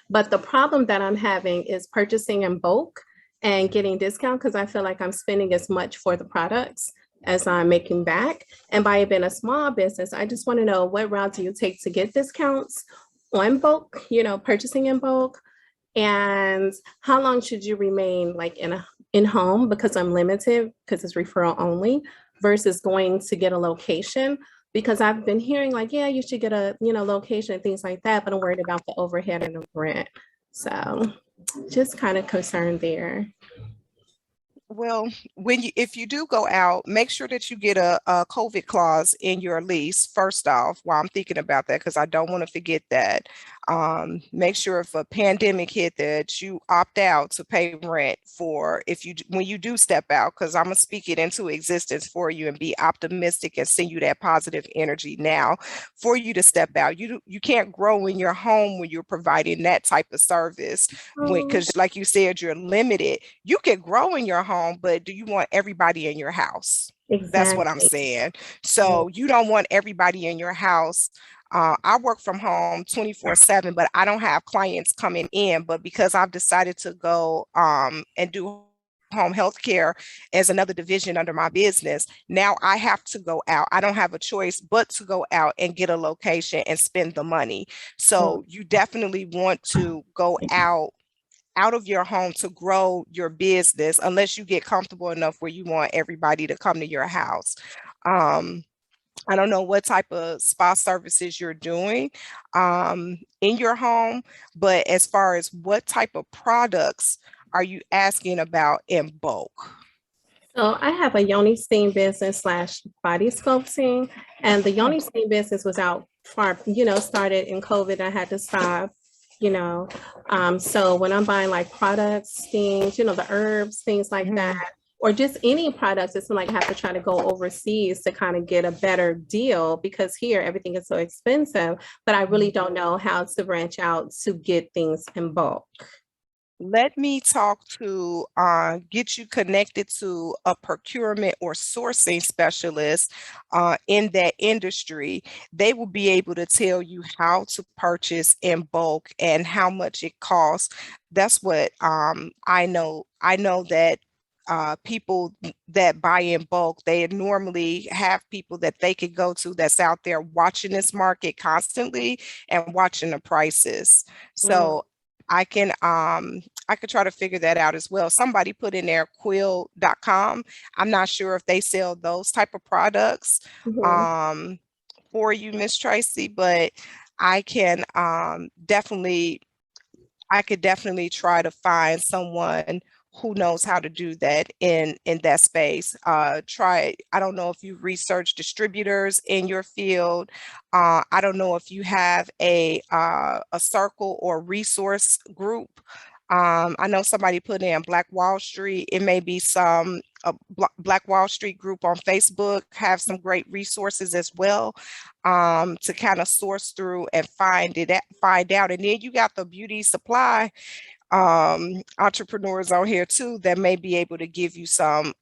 But the problem that I'm having is purchasing in bulk and getting discount, because I feel like I'm spending as much for the products as I'm making back. And by it being a small business, I just want to know, what route do you take to get discounts on bulk, you know, purchasing in bulk? And how long should you remain like in home, because I'm limited because it's referral only, versus going to get a location? Because I've been hearing like, yeah, you should get a, location and things like that, but I'm worried about the overhead and the rent. So just kind of concerned there. Well, if you do go out, make sure that you get a COVID clause in your lease first off, while I'm thinking about that, because I don't want to forget that. Make sure if a pandemic hit that you opt out to pay rent for when you do step out, because I'm gonna speak it into existence for you and be optimistic and send you that positive energy now for you to step out. You can't grow in your home when you're providing that type of service, because like you said, you're limited. You can grow in your home, but do you want everybody in your house? Exactly. That's what I'm saying. So you don't want everybody in your house. I work from home 24/7, but I don't have clients coming in. But because I've decided to go and do home health care as another division under my business, now I have to go out. I don't have a choice but to go out and get a location and spend the money. So you definitely want to go out of your home to grow your business, unless you get comfortable enough where you want everybody to come to your house. I don't know what type of spa services you're doing in your home, but as far as what type of products are you asking about in bulk? So I have a yoni steam business / body sculpting, and the yoni steam business was out far, started in COVID. I had to stop, so when I'm buying like products, steams, the herbs, things like that, or just any products, it's like I have to try to go overseas to kind of get a better deal, because here everything is so expensive, but I really don't know how to branch out to get things in bulk. Let me talk to get you connected to a procurement or sourcing specialist in that industry. They will be able to tell you how to purchase in bulk and how much it costs. That's what I know. I know that people that buy in bulk, they normally have people that they could go to that's out there watching this market constantly and watching the prices. So I could try to figure that out as well. Somebody put in there quill.com. I'm not sure if they sell those type of products for you, Miss Tracy, but I can definitely try to find someone who knows how to do that in that space. I don't know if you research distributors in your field. I don't know if you have a circle or resource group. I know somebody put in Black Wall Street. It may be some Black Wall Street group on Facebook have some great resources as well to kind of source through and find out. And then you got the beauty supply entrepreneurs on here too that may be able to give you some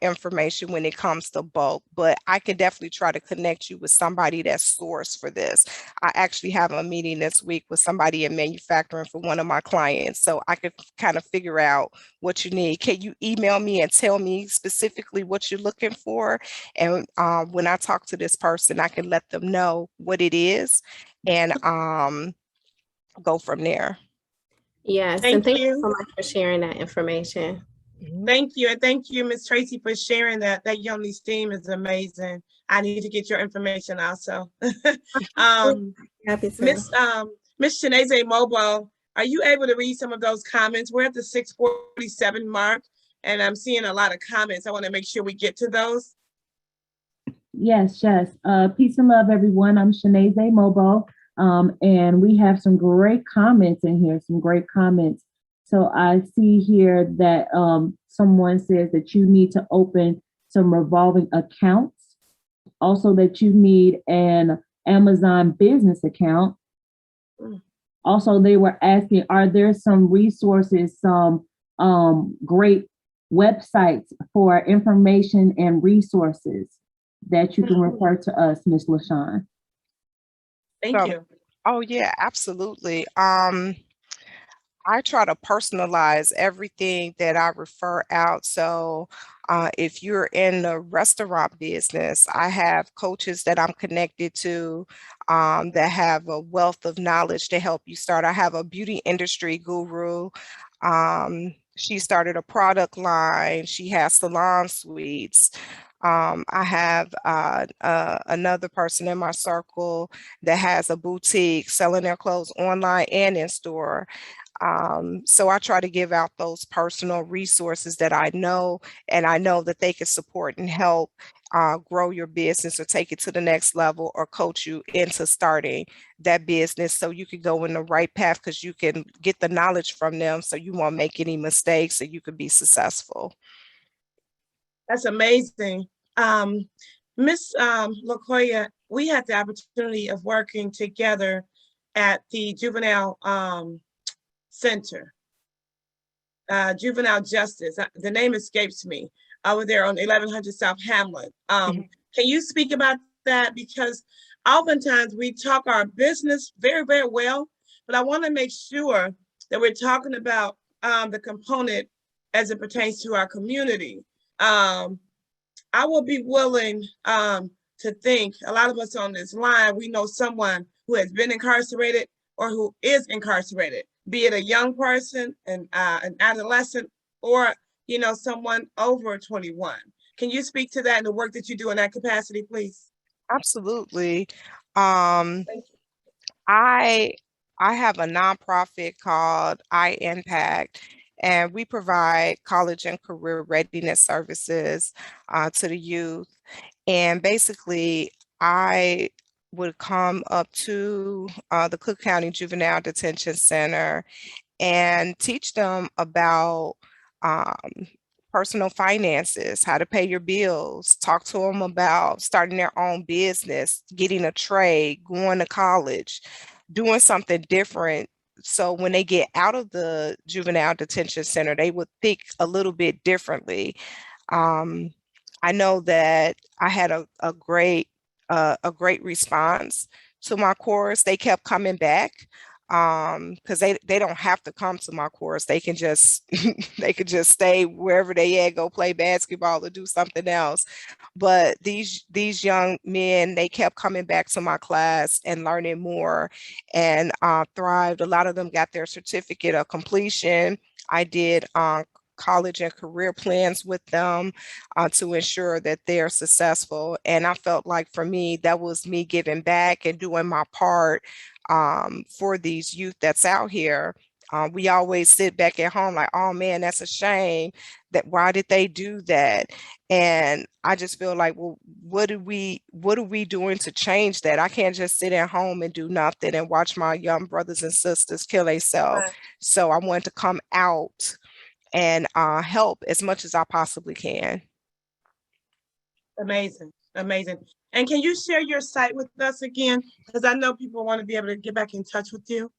information when it comes to bulk. But I can definitely try to connect you with somebody that's sourced for this. I actually have a meeting this week with somebody in manufacturing for one of my clients, so I could kind of figure out what you need. Can you email me and tell me specifically what you're looking for? And when I talk to this person, I can let them know what it is and go from there. Yes, and thank you so much for sharing that information. Thank you. And thank you, Ms. Tracy, for sharing that. That Yoni steam is amazing. I need to get your information also. Happy to. Miss Shanaze Mobile, are you able to read some of those comments? We're at the 6:47 mark, and I'm seeing a lot of comments. I want to make sure we get to those. Yes. Peace and love, everyone. I'm Shanaze Mobile. And we have some great comments in here, So I see here that someone says that you need to open some revolving accounts. Also that you need an Amazon business account. Also, they were asking, are there some resources, some great websites for information and resources that you can refer to us, Ms. Lashawn? Thank you. Oh yeah, absolutely. I try to personalize everything that I refer out. So if you're in the restaurant business, I have coaches that I'm connected to that have a wealth of knowledge to help you start. I have a beauty industry guru. She started a product line. She has salon suites. I have another person in my circle that has a boutique selling their clothes online and in store. So I try to give out those personal resources that I know, and I know that they can support and help grow your business or take it to the next level or coach you into starting that business so you can go in the right path because you can get the knowledge from them so you won't make any mistakes and you can be successful. That's amazing. Miss LaCoya, we had the opportunity of working together at the juvenile center, juvenile justice. The name escapes me. Over there on 1100 South Hamlet. Can you speak about that? Because oftentimes we talk our business very, very well, but I want to make sure that we're talking about the component as it pertains to our community. I will be willing to think a lot of us on this line, we know someone who has been incarcerated or who is incarcerated, be it a young person, an adolescent, or someone over 21. Can you speak to that and the work that you do in that capacity, please? Absolutely. I have a nonprofit called impact, and we provide college and career readiness services to the youth. And basically, I would come up to the Cook County Juvenile Detention Center and teach them about personal finances, how to pay your bills, talk to them about starting their own business, getting a trade, going to college, doing something different. So when they get out of the juvenile detention center, they would think a little bit differently. I know that I had a great response to my course. They kept coming back because they don't have to come to my course. They can just they could just stay wherever they at, go play basketball or do something else. But these young men, they kept coming back to my class and learning more and thrived. A lot of them got their certificate of completion. I did college and career plans with them to ensure that they're successful. And I felt like for me, that was me giving back and doing my part for these youth that's out here. We always sit back at home like, oh man, that's a shame. That why did they do that? And I just feel like, well, what are we doing to change that? I can't just sit at home and do nothing and watch my young brothers and sisters kill themselves. Right. So I wanted to come out and help as much as I possibly can. Amazing, amazing. And can you share your site with us again? Because I know people want to be able to get back in touch with you.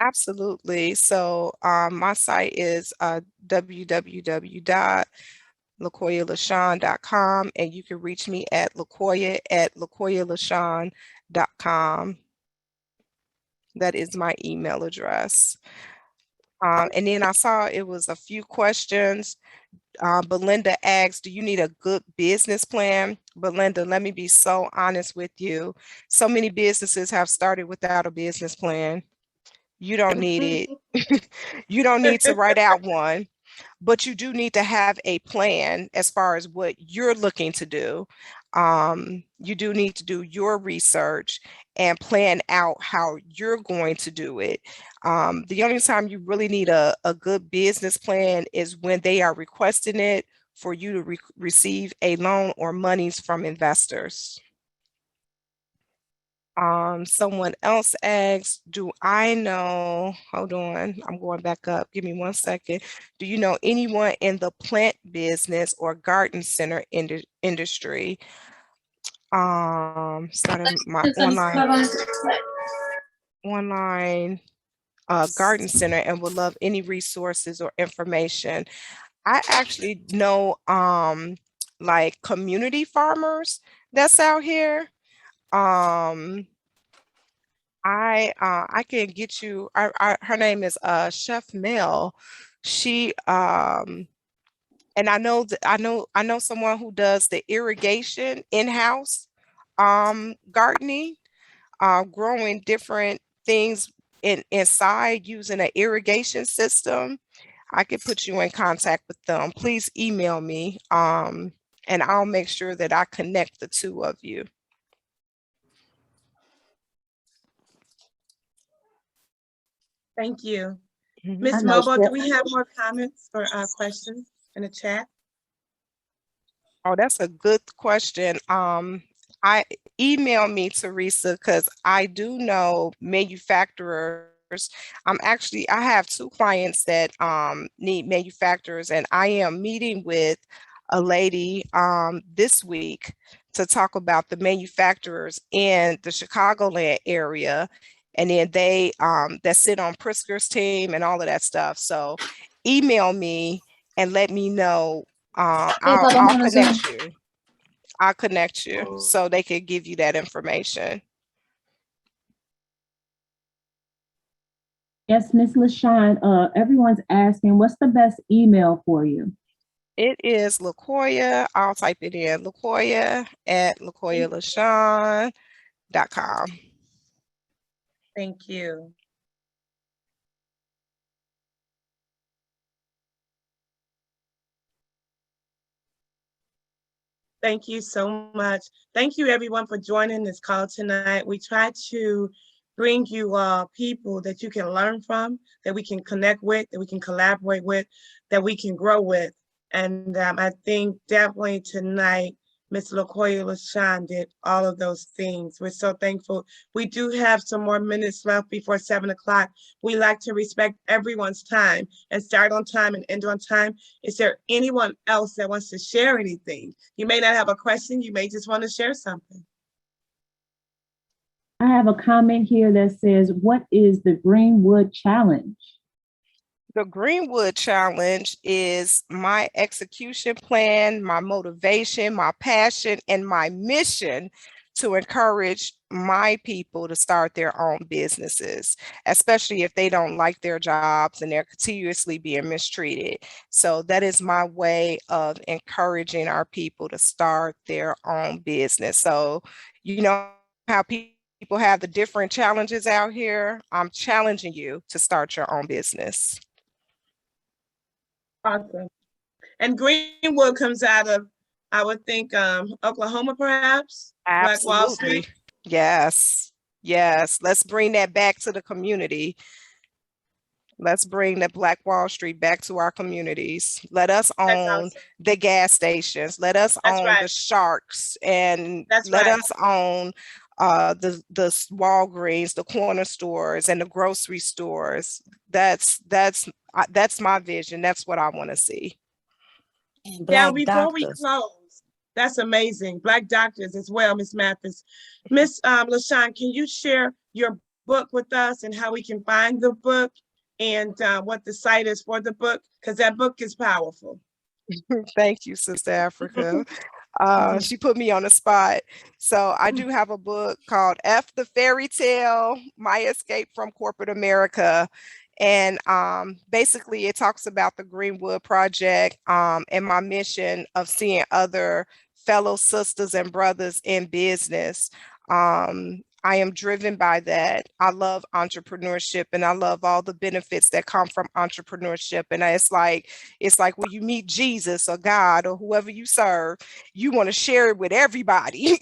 Absolutely. So my site is www.LaCoyaLashawn.com, and you can reach me at LaCoya@LaCoyaLashawn.com. That is my email address. And then I saw it was a few questions. Belinda asks, do you need a good business plan? Belinda, let me be so honest with you. So many businesses have started without a business plan. You don't need it. You don't need to write out one, but you do need to have a plan as far as what you're looking to do. You do need to do your research and plan out how you're going to do it. The only time you really need a good business plan is when they are requesting it for you to receive a loan or monies from investors. Someone else asks, do I know, hold on, I'm going back up, give me 1 second. Do you know anyone in the plant business or garden center industry? Starting my online garden center and would love any resources or information. I actually know like community farmers that's out here. I I can get you. Her name is Chef Mel. She and I know someone who does the irrigation in-house gardening, growing different things inside using an irrigation system. I could put you in contact with them. Please email me, and I'll make sure that I connect the two of you. Thank you. Mhm. Ms. know Mobile, Chef- do we have more comments or questions in the chat? Oh, that's a good question. I email me, Teresa, because I do know manufacturers. I have two clients that need manufacturers, and I am meeting with a lady this week to talk about the manufacturers in the Chicagoland area. And then they that sit on Pritzker's team and all of that stuff. So email me and let me know. I'll connect you. I'll connect you so they can give you that information. Yes, Miss LaShawn, everyone's asking, what's the best email for you? It is LaCoya. I'll type it in, LaCoya at LaCoyaLashawn.com. Thank you. Thank you so much. Thank you everyone for joining this call tonight. We try to bring you people that you can learn from, that we can connect with, that we can collaborate with, that we can grow with. And I think definitely tonight, Ms. LaCoya Lashawn did all of those things. We're so thankful. We do have some more minutes left before 7 o'clock. We like to respect everyone's time and start on time and end on time. Is there anyone else that wants to share anything? You may not have a question. You may just want to share something. I have a comment here that says, what is the Greenwood Challenge? The Greenwood Challenge is my execution plan, my motivation, my passion, and my mission to encourage my people to start their own businesses, especially if they don't like their jobs and they're continuously being mistreated. So that is my way of encouraging our people to start their own business. So, you know how people have the different challenges out here. I'm challenging you to start your own business. Awesome. And Greenwood comes out of, I would think, Oklahoma, perhaps? Black Wall Absolutely. Street? Yes. Yes. Let's bring that back to the community. Let's bring the Black Wall Street back to our communities. Let us own the gas stations. Let us own the Sharks, and let us own the Walgreens, the corner stores, and the grocery stores. That's my vision. That's what I want to see. Now, before we close, that's amazing. Black doctors as well, Ms. Mathis. Ms. LaShawn, can you share your book with us and how we can find the book and what the site is for the book? Because that book is powerful. Thank you, Sister Africa. She put me on the spot. So I do have a book called F the Fairy Tale, My Escape from Corporate America. And basically it talks about the Greenwood Project and my mission of seeing other fellow sisters and brothers in business. I am driven by that. I love entrepreneurship and I love all the benefits that come from entrepreneurship. And it's like when you meet Jesus or God or whoever you serve, you want to share it with everybody.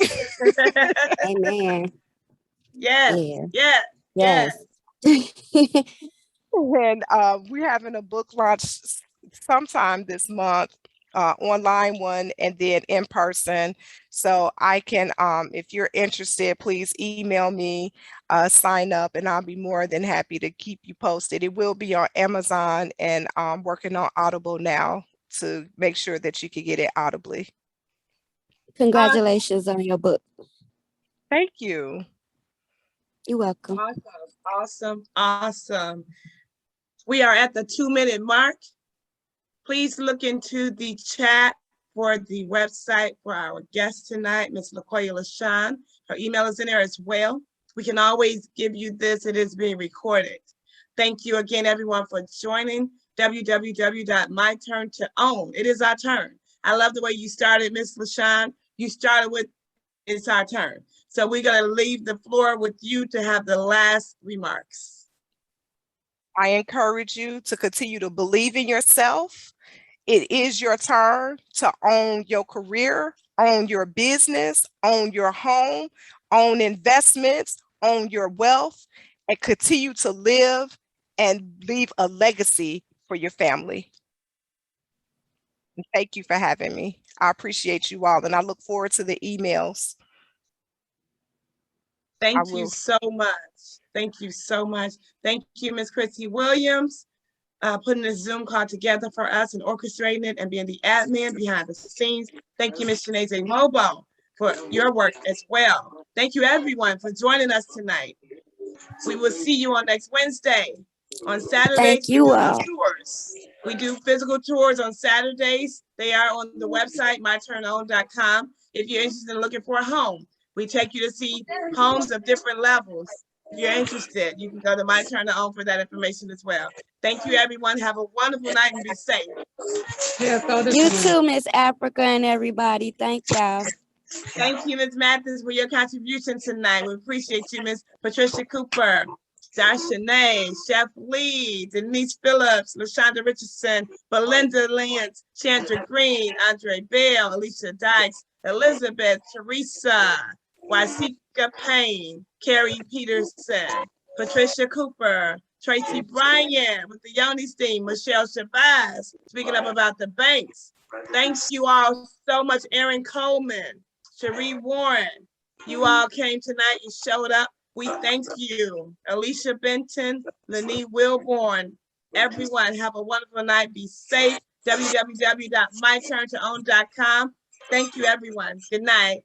Amen. Yes. Yeah. Yes. And we're having a book launch sometime this month, online one and then in person. So I can, if you're interested, please email me, sign up, and I'll be more than happy to keep you posted. It will be on Amazon, and I'm working on Audible now to make sure that you can get it audibly. Congratulations on your book. Thank you. You're welcome. Awesome. We are at the 2-minute mark. Please look into the chat for the website for our guest tonight, Ms. LaCoya Lashawn. Her email is in there as well. we can always give you this. It is being recorded. Thank you again, everyone, for joining www.myturnToOwn. It is our turn. I love the way you started, Ms. LaShawn. You started with, it's our turn. So we're going to leave the floor with you to have the last remarks. I encourage you to continue to believe in yourself. It is your turn to own your career, own your business, own your home, own investments, own your wealth, and continue to live and leave a legacy for your family. And thank you for having me. I appreciate you all, and I look forward to the emails. Thank you so much. Thank you so much. Thank you, Ms. Christy Williams, putting this Zoom call together for us and orchestrating it and being the admin behind the scenes. Thank you, Ms. Shanae Mobile, for your work as well. Thank you, everyone, for joining us tonight. We will see you on next Wednesday. On Saturdays, Thank you all. tours. We do physical tours on Saturdays. They are on the website, myturnown.com. If you're interested in looking for a home, we take you to see homes of different levels. If you're interested, you can go to My Turn to Own for that information as well. Thank you, everyone. Have a wonderful night and be safe. You too, Miss Africa and everybody. Thank y'all. Thank you, Ms. Mathis, for your contribution tonight. We appreciate you, Ms. Patricia Cooper, Darshanae, Chef Lee, Denise Phillips, LaShonda Richardson, Belinda Lance, Chandra Green, Andre Bell, Alicia Dykes, Elizabeth, Teresa, Wasika Payne, Carrie Peterson, Patricia Cooper, Tracy Bryan with the Yoni's team, Michelle Shabazz, speaking up about the banks. Thank you all so much, Aaron Coleman, Cherie Warren. You all came tonight, you showed up. We thank you. Alicia Benton, Lenee Wilborn, everyone have a wonderful night. Be safe. www.myturntoOwn.com. Thank you, everyone. Good night.